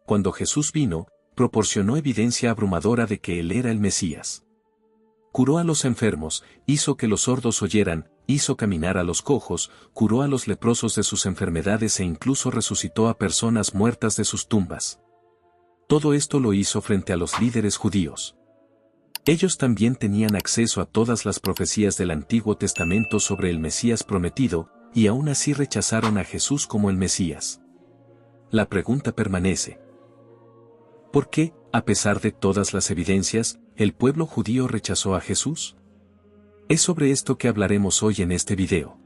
cuando Jesús vino, proporcionó evidencia abrumadora de que Él era el Mesías. Curó a los enfermos, hizo que los sordos oyeran, hizo caminar a los cojos, curó a los leprosos de sus enfermedades e incluso resucitó a personas muertas de sus tumbas. Todo esto lo hizo frente a los líderes judíos. Ellos también tenían acceso a todas las profecías del Antiguo Testamento sobre el Mesías prometido, y aún así rechazaron a Jesús como el Mesías. La pregunta permanece: ¿por qué, a pesar de todas las evidencias, el pueblo judío rechazó a Jesús? Es sobre esto que hablaremos hoy en este video.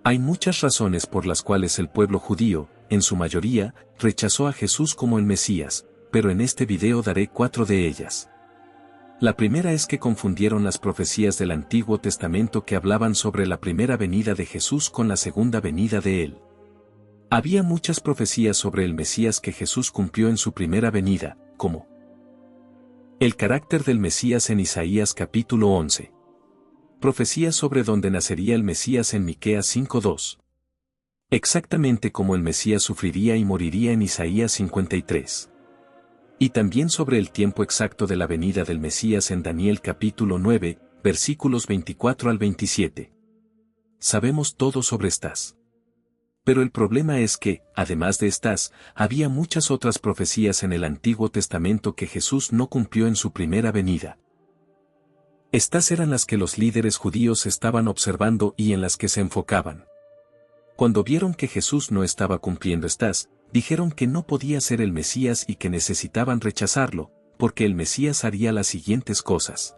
Hay muchas razones por las cuales el pueblo judío, en su mayoría, rechazó a Jesús como el Mesías, pero en este video daré 4 de ellas. La primera es que confundieron las profecías del Antiguo Testamento que hablaban sobre la primera venida de Jesús con la segunda venida de Él. Había muchas profecías sobre el Mesías que Jesús cumplió en su primera venida, como el carácter del Mesías en Isaías capítulo 11. Profecías sobre dónde nacería el Mesías en Miqueas 5:2. Exactamente como el Mesías sufriría y moriría en Isaías 53. Y también sobre el tiempo exacto de la venida del Mesías en Daniel capítulo 9, versículos 24 al 27. Sabemos todo sobre estas. Pero el problema es que, además de estas, había muchas otras profecías en el Antiguo Testamento que Jesús no cumplió en su primera venida. Estas eran las que los líderes judíos estaban observando y en las que se enfocaban. Cuando vieron que Jesús no estaba cumpliendo estas, dijeron que no podía ser el Mesías y que necesitaban rechazarlo, porque el Mesías haría las siguientes cosas.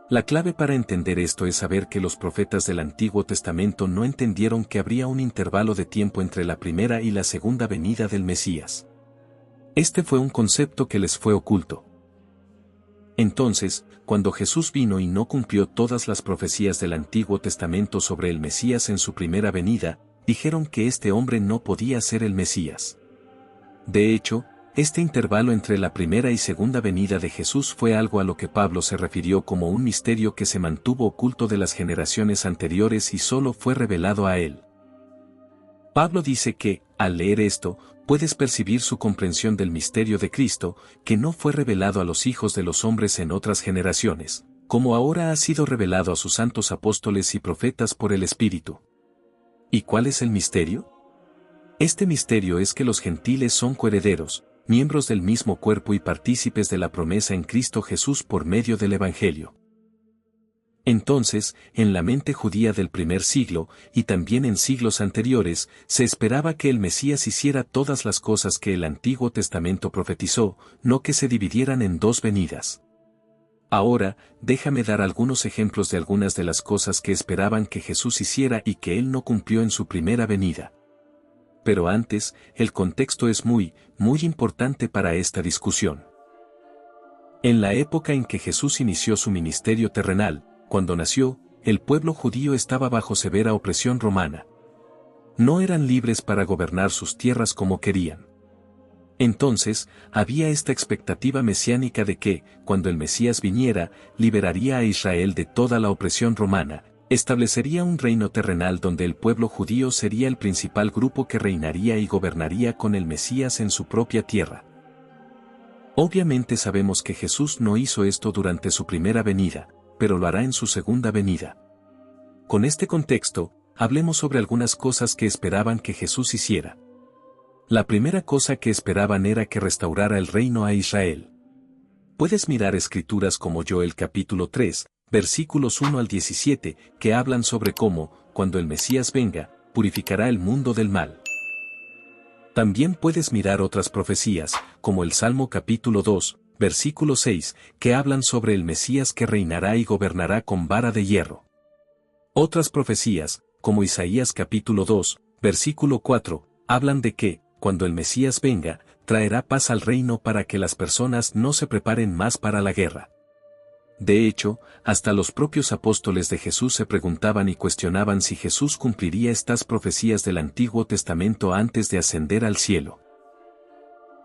La clave para entender esto es saber que los profetas del Antiguo Testamento no entendieron que habría un intervalo de tiempo entre la primera y la segunda venida del Mesías. Este fue un concepto que les fue oculto. Entonces, cuando Jesús vino y no cumplió todas las profecías del Antiguo Testamento sobre el Mesías en su primera venida, dijeron que este hombre no podía ser el Mesías. De hecho, este intervalo entre la primera y segunda venida de Jesús fue algo a lo que Pablo se refirió como un misterio que se mantuvo oculto de las generaciones anteriores y solo fue revelado a él. Pablo dice que, al leer esto, puedes percibir su comprensión del misterio de Cristo, que no fue revelado a los hijos de los hombres en otras generaciones, como ahora ha sido revelado a sus santos apóstoles y profetas por el Espíritu. ¿Y cuál es el misterio? Este misterio es que los gentiles son coherederos, miembros del mismo cuerpo y partícipes de la promesa en Cristo Jesús por medio del Evangelio. Entonces, en la mente judía del primer siglo, y también en siglos anteriores, se esperaba que el Mesías hiciera todas las cosas que el Antiguo Testamento profetizó, no que se dividieran en 2 venidas. Ahora, déjame dar algunos ejemplos de algunas de las cosas que esperaban que Jesús hiciera y que Él no cumplió en su primera venida. Pero antes, el contexto es muy importante para esta discusión. En la época en que Jesús inició su ministerio terrenal, cuando nació, el pueblo judío estaba bajo severa opresión romana. No eran libres para gobernar sus tierras como querían. Entonces, había esta expectativa mesiánica de que, cuando el Mesías viniera, liberaría a Israel de toda la opresión romana, establecería un reino terrenal donde el pueblo judío sería el principal grupo que reinaría y gobernaría con el Mesías en su propia tierra. Obviamente sabemos que Jesús no hizo esto durante su primera venida, pero lo hará en su segunda venida. Con este contexto, hablemos sobre algunas cosas que esperaban que Jesús hiciera. La primera cosa que esperaban era que restaurara el reino a Israel. Puedes mirar escrituras como Joel capítulo 3, versículos 1 al 17, que hablan sobre cómo, cuando el Mesías venga, purificará el mundo del mal. También puedes mirar otras profecías, como el Salmo capítulo 2, versículo 6, que hablan sobre el Mesías que reinará y gobernará con vara de hierro. Otras profecías, como Isaías capítulo 2, versículo 4, hablan de que, cuando el Mesías venga, traerá paz al reino para que las personas no se preparen más para la guerra. De hecho, hasta los propios apóstoles de Jesús se preguntaban y cuestionaban si Jesús cumpliría estas profecías del Antiguo Testamento antes de ascender al cielo.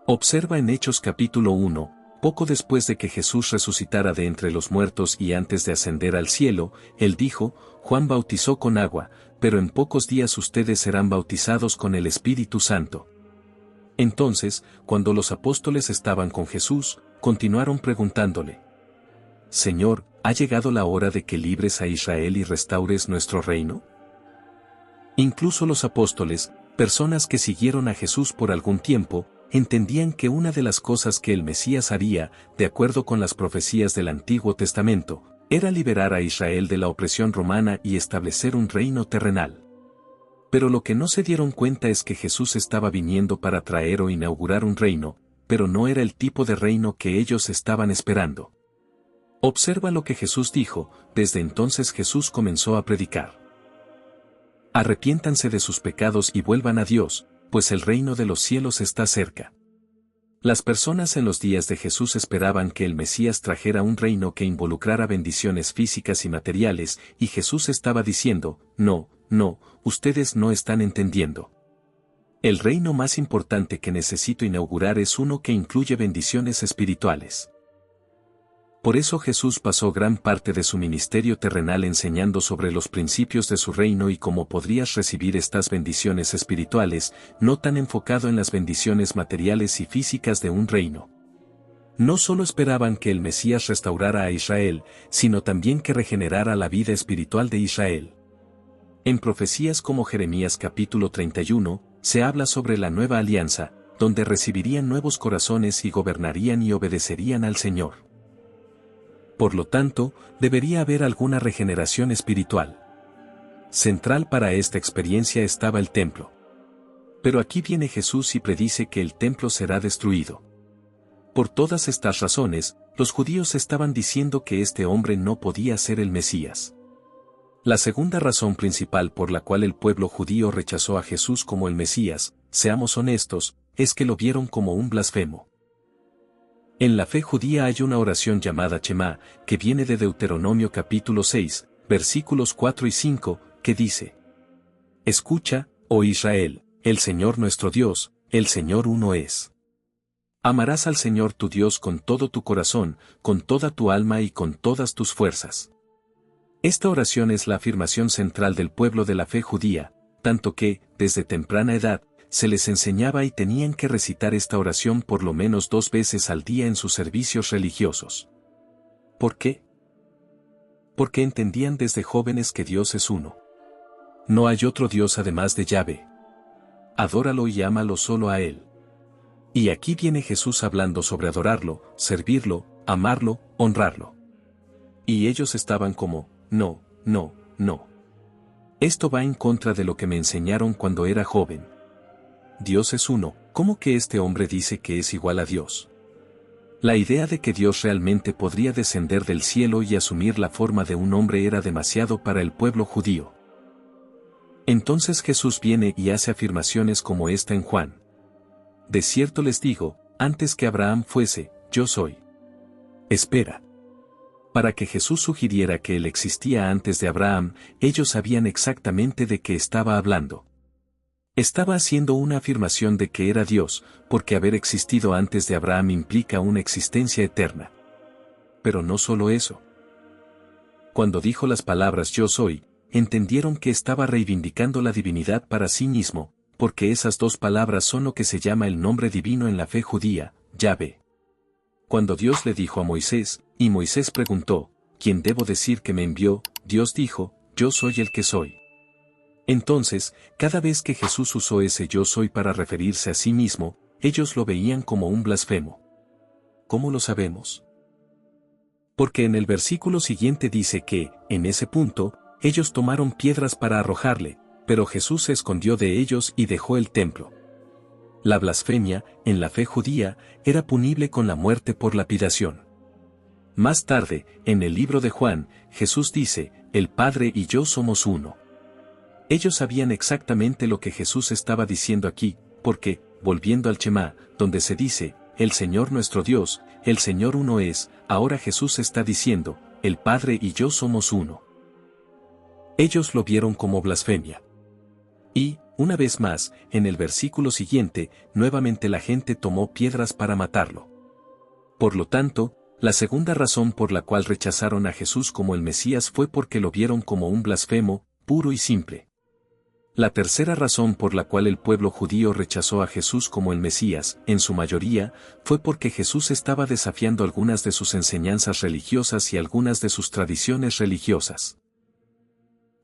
Observa en Hechos capítulo 1, poco después de que Jesús resucitara de entre los muertos y antes de ascender al cielo, él dijo: Juan bautizó con agua, pero en pocos días ustedes serán bautizados con el Espíritu Santo. Entonces, cuando los apóstoles estaban con Jesús, continuaron preguntándole: Señor, ¿ha llegado la hora de que libres a Israel y restaures nuestro reino? Incluso los apóstoles, personas que siguieron a Jesús por algún tiempo, entendían que una de las cosas que el Mesías haría, de acuerdo con las profecías del Antiguo Testamento, era liberar a Israel de la opresión romana y establecer un reino terrenal. Pero lo que no se dieron cuenta es que Jesús estaba viniendo para traer o inaugurar un reino, pero no era el tipo de reino que ellos estaban esperando. Observa lo que Jesús dijo. Desde entonces Jesús comenzó a predicar: Arrepiéntanse de sus pecados y vuelvan a Dios, pues el reino de los cielos está cerca. Las personas en los días de Jesús esperaban que el Mesías trajera un reino que involucrara bendiciones físicas y materiales, y Jesús estaba diciendo: no, ustedes no están entendiendo. El reino más importante que necesito inaugurar es uno que incluye bendiciones espirituales. Por eso Jesús pasó gran parte de su ministerio terrenal enseñando sobre los principios de su reino y cómo podrías recibir estas bendiciones espirituales, no tan enfocado en las bendiciones materiales y físicas de un reino. No solo esperaban que el Mesías restaurara a Israel, sino también que regenerara la vida espiritual de Israel. En profecías como Jeremías capítulo 31, se habla sobre la nueva alianza, donde recibirían nuevos corazones y gobernarían y obedecerían al Señor. Por lo tanto, debería haber alguna regeneración espiritual. Central para esta experiencia estaba el templo. Pero aquí viene Jesús y predice que el templo será destruido. Por todas estas razones, los judíos estaban diciendo que este hombre no podía ser el Mesías. La segunda razón principal por la cual el pueblo judío rechazó a Jesús como el Mesías, seamos honestos, es que lo vieron como un blasfemo. En la fe judía hay una oración llamada Shema, que viene de Deuteronomio capítulo 6, versículos 4 y 5, que dice: Escucha, oh Israel, el Señor nuestro Dios, el Señor uno es. Amarás al Señor tu Dios con todo tu corazón, con toda tu alma y con todas tus fuerzas. Esta oración es la afirmación central del pueblo de la fe judía, tanto que, desde temprana edad, se les enseñaba y tenían que recitar esta oración por lo menos 2 veces al día en sus servicios religiosos. ¿Por qué? Porque entendían desde jóvenes que Dios es uno. No hay otro Dios además de Yahvé. Adóralo y ámalo solo a Él. Y aquí viene Jesús hablando sobre adorarlo, servirlo, amarlo, honrarlo. Y ellos estaban como: no. Esto va en contra de lo que me enseñaron cuando era joven. Dios es uno, ¿cómo que este hombre dice que es igual a Dios? La idea de que Dios realmente podría descender del cielo y asumir la forma de un hombre era demasiado para el pueblo judío. Entonces Jesús viene y hace afirmaciones como esta en Juan: De cierto les digo, antes que Abraham fuese, yo soy. Espera. Para que Jesús sugiriera que Él existía antes de Abraham, ellos sabían exactamente de qué estaba hablando. Estaba haciendo una afirmación de que era Dios, porque haber existido antes de Abraham implica una existencia eterna. Pero no solo eso. Cuando dijo las palabras yo soy, entendieron que estaba reivindicando la divinidad para sí mismo, porque esas 2 palabras son lo que se llama el nombre divino en la fe judía, Yahvé. Cuando Dios le dijo a Moisés, y Moisés preguntó: ¿Quién debo decir que me envió? Dios dijo: yo soy el que soy. Entonces, cada vez que Jesús usó ese yo soy para referirse a sí mismo, ellos lo veían como un blasfemo. ¿Cómo lo sabemos? Porque en el versículo siguiente dice que, en ese punto, ellos tomaron piedras para arrojarle, pero Jesús se escondió de ellos y dejó el templo. La blasfemia, en la fe judía, era punible con la muerte por lapidación. Más tarde, en el libro de Juan, Jesús dice: el Padre y yo somos uno. Ellos sabían exactamente lo que Jesús estaba diciendo aquí, porque, volviendo al Shema, donde se dice: el Señor nuestro Dios, el Señor uno es, ahora Jesús está diciendo: el Padre y yo somos uno. Ellos lo vieron como blasfemia. Y, una vez más, en el versículo siguiente, nuevamente la gente tomó piedras para matarlo. Por lo tanto, la segunda razón por la cual rechazaron a Jesús como el Mesías fue porque lo vieron como un blasfemo, puro y simple. La tercera razón por la cual el pueblo judío rechazó a Jesús como el Mesías, en su mayoría, fue porque Jesús estaba desafiando algunas de sus enseñanzas religiosas y algunas de sus tradiciones religiosas.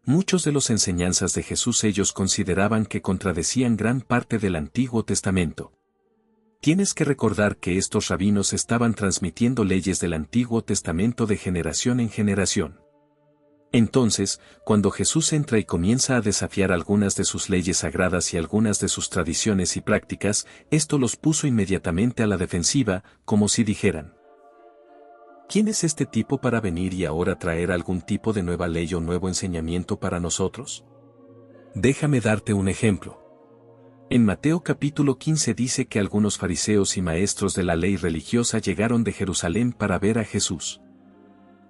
Muchos de las enseñanzas de Jesús ellos consideraban que contradecían gran parte del Antiguo Testamento. Tienes que recordar que estos rabinos estaban transmitiendo leyes del Antiguo Testamento de generación en generación. Entonces, cuando Jesús entra y comienza a desafiar algunas de sus leyes sagradas y algunas de sus tradiciones y prácticas, esto los puso inmediatamente a la defensiva, como si dijeran: ¿quién es este tipo para venir y ahora traer algún tipo de nueva ley o nuevo enseñamiento para nosotros? Déjame darte un ejemplo. En Mateo capítulo 15 dice que algunos fariseos y maestros de la ley religiosa llegaron de Jerusalén para ver a Jesús.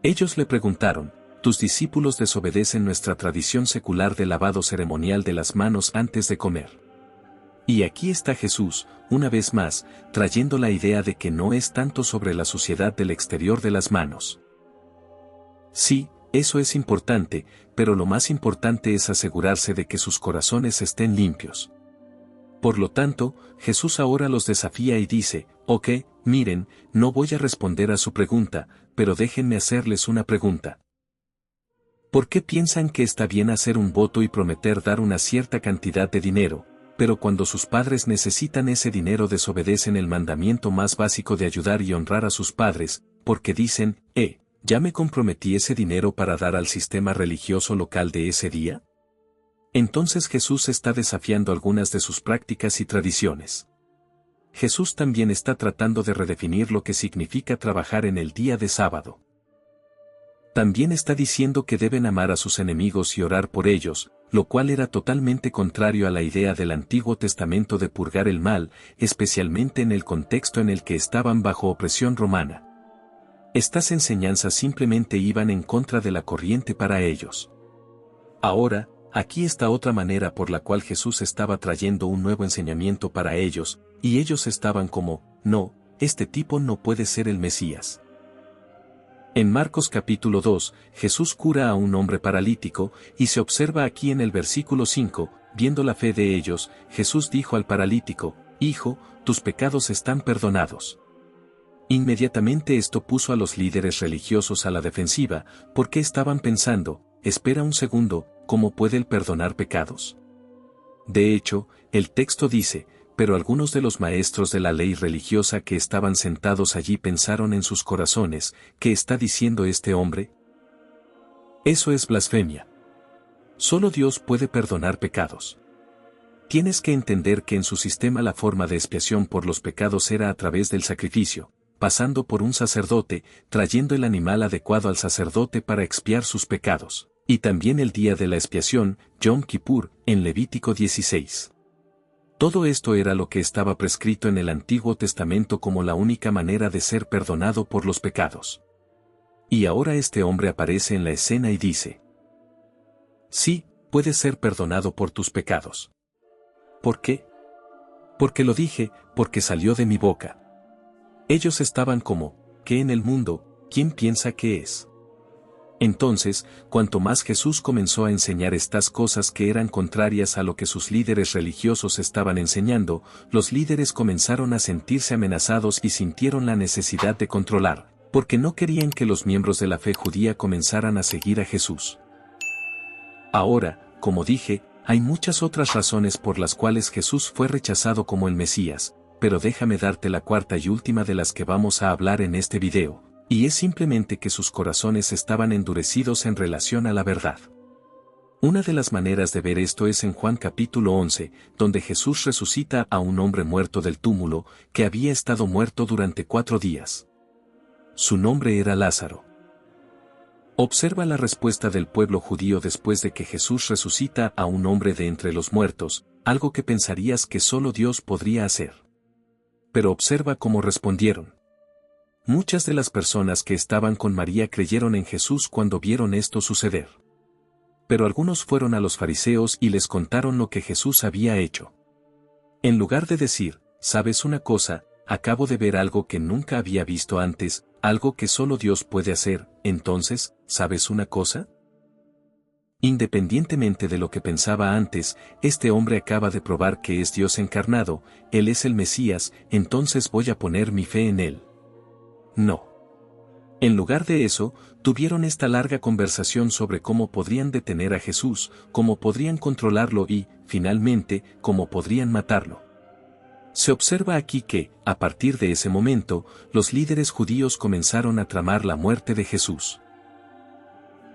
Ellos le preguntaron: tus discípulos desobedecen nuestra tradición secular de lavado ceremonial de las manos antes de comer. Y aquí está Jesús, una vez más, trayendo la idea de que no es tanto sobre la suciedad del exterior de las manos. Sí, eso es importante, pero lo más importante es asegurarse de que sus corazones estén limpios. Por lo tanto, Jesús ahora los desafía y dice: ok, miren, no voy a responder a su pregunta, pero déjenme hacerles una pregunta. ¿Por qué piensan que está bien hacer un voto y prometer dar una cierta cantidad de dinero, pero cuando sus padres necesitan ese dinero desobedecen el mandamiento más básico de ayudar y honrar a sus padres, porque dicen: ya me comprometí ese dinero para dar al sistema religioso local de ese día? Entonces Jesús está desafiando algunas de sus prácticas y tradiciones. Jesús también está tratando de redefinir lo que significa trabajar en el día de sábado. También está diciendo que deben amar a sus enemigos y orar por ellos, lo cual era totalmente contrario a la idea del Antiguo Testamento de purgar el mal, especialmente en el contexto en el que estaban bajo opresión romana. Estas enseñanzas simplemente iban en contra de la corriente para ellos. Ahora, aquí está otra manera por la cual Jesús estaba trayendo un nuevo enseñamiento para ellos, y ellos estaban como: no, este tipo no puede ser el Mesías. En Marcos capítulo 2, Jesús cura a un hombre paralítico, y se observa aquí en el versículo 5, viendo la fe de ellos, Jesús dijo al paralítico: hijo, tus pecados están perdonados. Inmediatamente esto puso a los líderes religiosos a la defensiva, porque estaban pensando: espera un segundo, ¿cómo puede él perdonar pecados? De hecho, el texto dice: pero algunos de los maestros de la ley religiosa que estaban sentados allí pensaron en sus corazones: ¿qué está diciendo este hombre? Eso es blasfemia. Solo Dios puede perdonar pecados. Tienes que entender que en su sistema la forma de expiación por los pecados era a través del sacrificio, pasando por un sacerdote, trayendo el animal adecuado al sacerdote para expiar sus pecados, y también el día de la expiación, Yom Kippur, en Levítico 16. Todo esto era lo que estaba prescrito en el Antiguo Testamento como la única manera de ser perdonado por los pecados. Y ahora este hombre aparece en la escena y dice: sí, puedes ser perdonado por tus pecados. ¿Por qué? Porque lo dije, porque salió de mi boca. Ellos estaban como: ¿qué en el mundo? ¿Quién piensa que es? Entonces, cuanto más Jesús comenzó a enseñar estas cosas que eran contrarias a lo que sus líderes religiosos estaban enseñando, los líderes comenzaron a sentirse amenazados y sintieron la necesidad de controlar, porque no querían que los miembros de la fe judía comenzaran a seguir a Jesús. Ahora, como dije, hay muchas otras razones por las cuales Jesús fue rechazado como el Mesías, pero déjame darte la cuarta y última de las que vamos a hablar en este video. Y es simplemente que sus corazones estaban endurecidos en relación a la verdad. Una de las maneras de ver esto es en Juan capítulo 11, donde Jesús resucita a un hombre muerto del túmulo, que había estado muerto durante 4 días. Su nombre era Lázaro. Observa la respuesta del pueblo judío después de que Jesús resucita a un hombre de entre los muertos, algo que pensarías que solo Dios podría hacer. Pero observa cómo respondieron. Muchas de las personas que estaban con María creyeron en Jesús cuando vieron esto suceder. Pero algunos fueron a los fariseos y les contaron lo que Jesús había hecho. En lugar de decir: ¿sabes una cosa? Acabo de ver algo que nunca había visto antes, algo que solo Dios puede hacer. Entonces, ¿sabes una cosa? Independientemente de lo que pensaba antes, este hombre acaba de probar que es Dios encarnado, Él es el Mesías, entonces voy a poner mi fe en Él. No. En lugar de eso, tuvieron esta larga conversación sobre cómo podrían detener a Jesús, cómo podrían controlarlo y, finalmente, cómo podrían matarlo. Se observa aquí que, a partir de ese momento, los líderes judíos comenzaron a tramar la muerte de Jesús.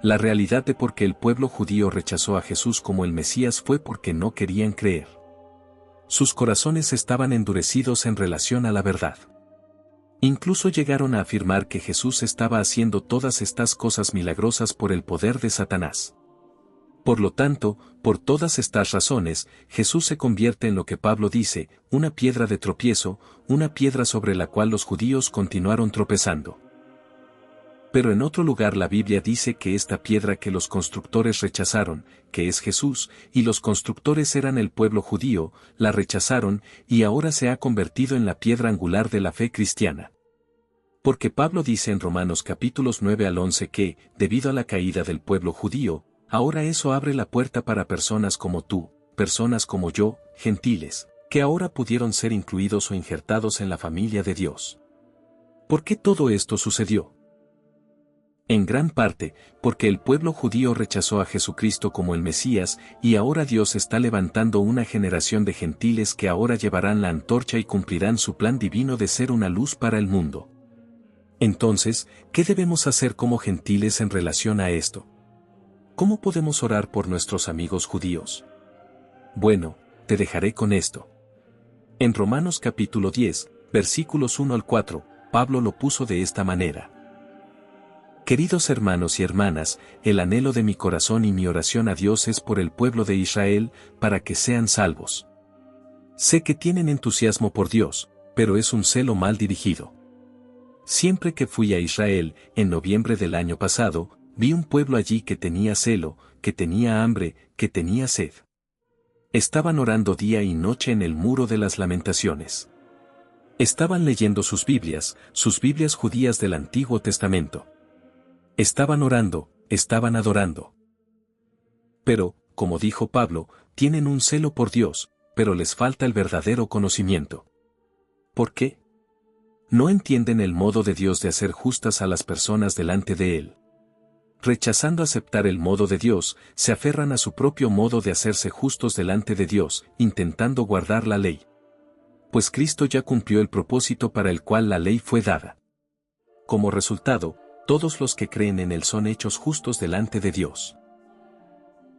La realidad de por qué el pueblo judío rechazó a Jesús como el Mesías fue porque no querían creer. Sus corazones estaban endurecidos en relación a la verdad. Incluso llegaron a afirmar que Jesús estaba haciendo todas estas cosas milagrosas por el poder de Satanás. Por lo tanto, por todas estas razones, Jesús se convierte en lo que Pablo dice, una piedra de tropiezo, una piedra sobre la cual los judíos continuaron tropezando. Pero en otro lugar la Biblia dice que esta piedra que los constructores rechazaron, que es Jesús, y los constructores eran el pueblo judío, la rechazaron, y ahora se ha convertido en la piedra angular de la fe cristiana. Porque Pablo dice en Romanos capítulos 9 al 11 que, debido a la caída del pueblo judío, ahora eso abre la puerta para personas como tú, personas como yo, gentiles, que ahora pudieron ser incluidos o injertados en la familia de Dios. ¿Por qué todo esto sucedió? En gran parte, porque el pueblo judío rechazó a Jesucristo como el Mesías, y ahora Dios está levantando una generación de gentiles que ahora llevarán la antorcha y cumplirán su plan divino de ser una luz para el mundo. Entonces, ¿qué debemos hacer como gentiles en relación a esto? ¿Cómo podemos orar por nuestros amigos judíos? Bueno, te dejaré con esto. En Romanos capítulo 10, versículos 1 al 4, Pablo lo puso de esta manera. Queridos hermanos y hermanas, el anhelo de mi corazón y mi oración a Dios es por el pueblo de Israel, para que sean salvos. Sé que tienen entusiasmo por Dios, pero es un celo mal dirigido. Siempre que fui a Israel, en noviembre del año pasado, vi un pueblo allí que tenía celo, que tenía hambre, que tenía sed. Estaban orando día y noche en el muro de las lamentaciones. Estaban leyendo sus Biblias judías del Antiguo Testamento. Estaban orando, estaban adorando. Pero, como dijo Pablo, tienen un celo por Dios, pero les falta el verdadero conocimiento. ¿Por qué? No entienden el modo de Dios de hacer justas a las personas delante de Él. Rechazando aceptar el modo de Dios, se aferran a su propio modo de hacerse justos delante de Dios, intentando guardar la ley. Pues Cristo ya cumplió el propósito para el cual la ley fue dada. Como resultado, todos los que creen en Él son hechos justos delante de Dios.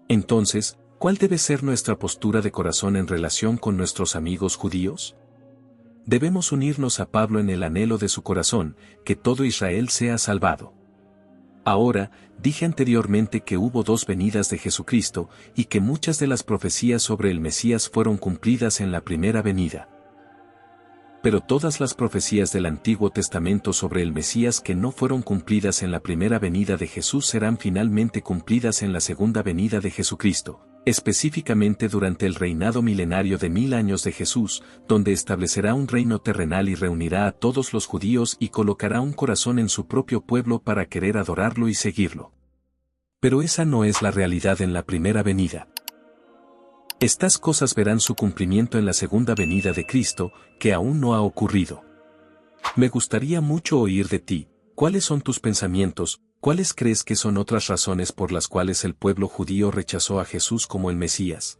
Entonces, ¿cuál debe ser nuestra postura de corazón en relación con nuestros amigos judíos? Debemos unirnos a Pablo en el anhelo de su corazón, que todo Israel sea salvado. Ahora, dije anteriormente que hubo dos venidas de Jesucristo, y que muchas de las profecías sobre el Mesías fueron cumplidas en la primera venida. Pero todas las profecías del Antiguo Testamento sobre el Mesías que no fueron cumplidas en la primera venida de Jesús serán finalmente cumplidas en la segunda venida de Jesucristo, específicamente durante el reinado milenario de 1000 años de Jesús, donde establecerá un reino terrenal y reunirá a todos los judíos y colocará un corazón en su propio pueblo para querer adorarlo y seguirlo. Pero esa no es la realidad en la primera venida. Estas cosas verán su cumplimiento en la segunda venida de Cristo, que aún no ha ocurrido. Me gustaría mucho oír de ti, ¿cuáles son tus pensamientos? ¿Cuáles crees que son otras razones por las cuales el pueblo judío rechazó a Jesús como el Mesías?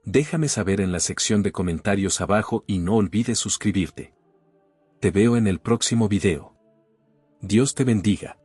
Déjame saber en la sección de comentarios abajo y no olvides suscribirte. Te veo en el próximo video. Dios te bendiga.